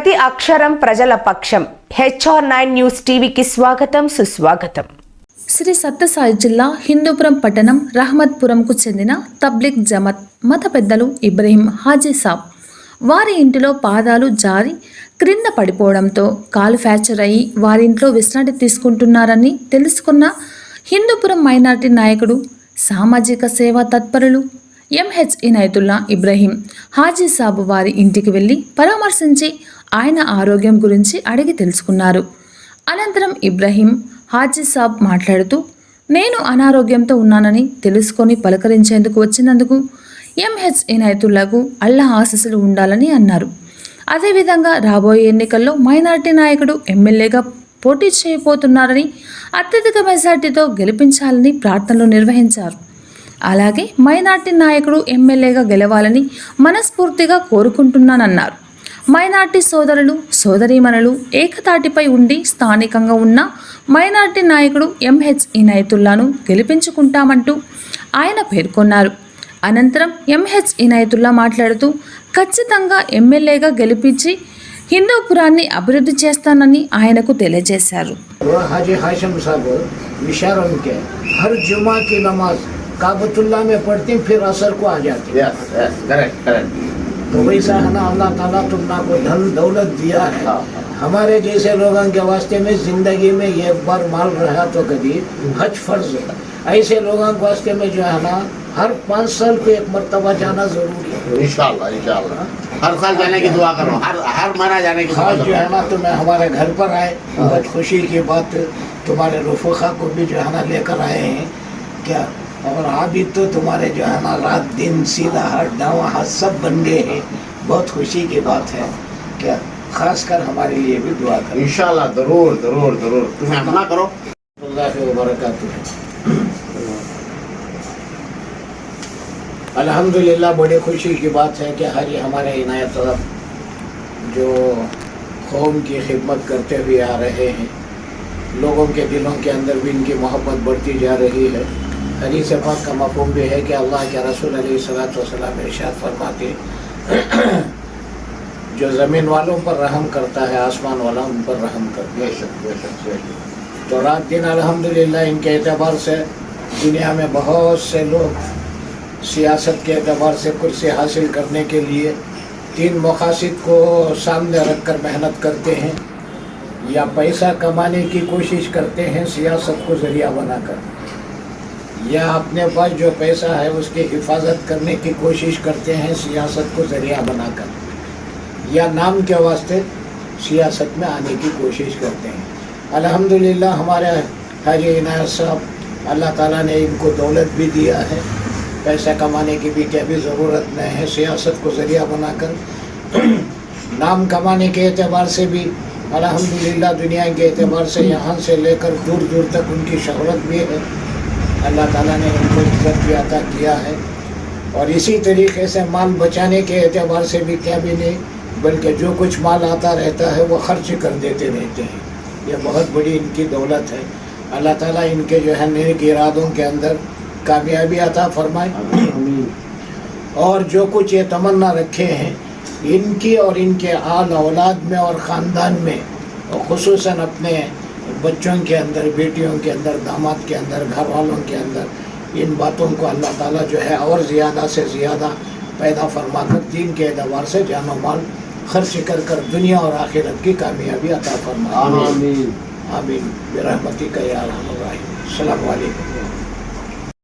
ప్రతి అక్షరం ప్రజల పక్షం. HR9 న్యూస్ టీవీకి స్వాగతం, సుస్వాగతం. శ్రీ సత్యసాయి జిల్లా హిందూపురం పట్టణం రహమత్పురంకు చెందిన తబ్లిగ్ జమాత్ మత పెద్దలు ఇబ్రహీం హాజీ సాబ్ వారి ఇంటిలో పాదాలు జారి క్రింద పడిపోవడంతో కాలు ఫ్రాక్చర్ అయ్యి వారింట్లో విశ్రాంతి తీసుకుంటున్నారని తెలుసుకున్న హిందూపురం మైనారిటీ నాయకుడు, సామాజిక సేవా తత్పరులు MH ఇనాయతుల్లా ఇబ్రహీం హాజీ సాబ్ వారి ఇంటికి వెళ్ళి పరామర్శించి ఆయన ఆరోగ్యం గురించి అడిగి తెలుసుకున్నారు. అనంతరం ఇబ్రహీం హాజీ సాబ్ మాట్లాడుతూ, నేను అనారోగ్యంతో ఉన్నానని తెలుసుకొని పలకరించేందుకు వచ్చినందుకు MH ఇనాయతుల్లాకు అల్లాహ్ ఆశీస్సులు ఉండాలని అన్నారు. అదేవిధంగా రాబోయే ఎన్నికల్లో మైనారిటీ నాయకుడు ఎమ్మెల్యేగా పోటీ చేయబోతున్నారని, అత్యధిక మెజార్టీతో గెలిపించాలని ప్రార్థనలు నిర్వహించారు. అలాగే మైనార్టీ నాయకుడు ఎమ్మెల్యేగా గెలవాలని మనస్ఫూర్తిగా కోరుకుంటున్నానన్నారు. మైనార్టీ సోదరులు, సోదరీమణులు ఏకతాటిపై ఉండి స్థానికంగా ఉన్న మైనార్టీ నాయకుడు MH ఇనాయతుల్లాను గెలిపించుకుంటామంటూ ఆయన పేర్కొన్నారు. అనంతరం MH ఇనాయతుల్లా మాట్లాడుతూ, ఖచ్చితంగా ఎమ్మెల్యేగా గెలిపించి హిందూపురాన్ని అభివృద్ధి చేస్తానని ఆయనకు తెలియజేశారు. काबतुल्ला में पढ़ती फिर असर को आ जाती है। करेक्ट। तो वैसा है ना, अल्लाह ताला तुमना को धन दौलत दिया है। हमारे जैसे लोगों के वास्ते में जिंदगी में एक बार माल रहा तो कभी हज फर्ज है। ऐसे लोगों के वास्ते में जो है ना हर 5 साल पे एक मर्तबा जाना जरूरी है। इंशाल्लाह हर साल जाने की दुआ करो, हर महीना जाने की दुआ करो। जो है ना तुम्हें हमारे घर पर आए, बहुत खुशी की बात, तुम्हारे रफूखा को भी जो है ना लेकर आए हैं क्या, और अभी तो तुम्हारे जो है ना रात दिन सीधा हाथ डावा हाथ सब बन गए हैं। बहुत खुशी की बात है क्या, खास कर हमारे लिए भी दुआ करो। इंशाल्लाह जरूर तुम्हें अपना करो। अल्लाह के बरकातहू। अल्हम्दुलिल्लाह बड़ी खुशी की बात है कि हर हमारे इनायत साहब जो कौम की खिदमत करते हुए आ रहे हैं, लोगों के दिलों के अंदर भी इनकी मोहब्बत बढ़ती जा रही है। हदीस पाक का मफ़हूम भी है कि अल्लाह के रसूल अलैहिस्सलाम इरशाद फरमाते जो ज़मीन वालों पर रहम करता है, आसमान वाला उन पर रहम करता है। तो रात दिन अल्हम्दुलिल्लाह इनके एतबार से दुनिया में बहुत से लोग सियासत के एतबार से कुर्सी हासिल करने के लिए 3 मकासद को सामने रख कर मेहनत करते हैं, या पैसा कमाने की कोशिश करते हैं सियासत को ज़रिया बनाकर, या अपने पास जो पैसा है उसकी हिफाजत करने की कोशिश करते हैं सियासत को ज़रिया बनाकर, या नाम के वास्ते सियासत में आने की कोशिश करते हैं। अल्हम्दुलिल्लाह हमारे हाजी इनायत साहब अल्लाह ताला ने इनको दौलत भी दिया है, पैसा कमाने की भी क्या भी ज़रूरत नहीं है, सियासत को ज़रिया बनाकर नाम कमाने के एतबार से भी अल्हम्दुलिल्लाह दुनिया के एतबार से यहाँ से लेकर दूर दूर तक उनकी शोहरत भी है। अल्लाह ताला ने उनको इज्जत भी अता किया है, और इसी तरीके से माल बचाने के एतबार से भी क्या भी नहीं, बल्कि जो कुछ माल आता रहता है वो खर्च कर देते रहते हैं। ये बहुत बड़ी इनकी दौलत है। अल्लाह ताला इनके जो है नेक इरादों के अंदर कामयाबी अता फरमाए, और जो कुछ ये तमन्ना रखे हैं इनकी और इनके आल औलाद में और ख़ानदान में, और ख़ुसूसन अपने बच्चों के अंदर, बेटियों के अंदर, दामाद के अंदर, घर वालों के अंदर, इन बातों को अल्लाह ताला जो है और ज़्यादा से ज़्यादा पैदा फरमाकर दीन के एतबार से जानो माल खर्च कर दुनिया और आखिरत की कामयाबी अता फरमाए। आमीन बिरहमतिका या अरहमर राहिमीन। अस्सलामु अलैकुम।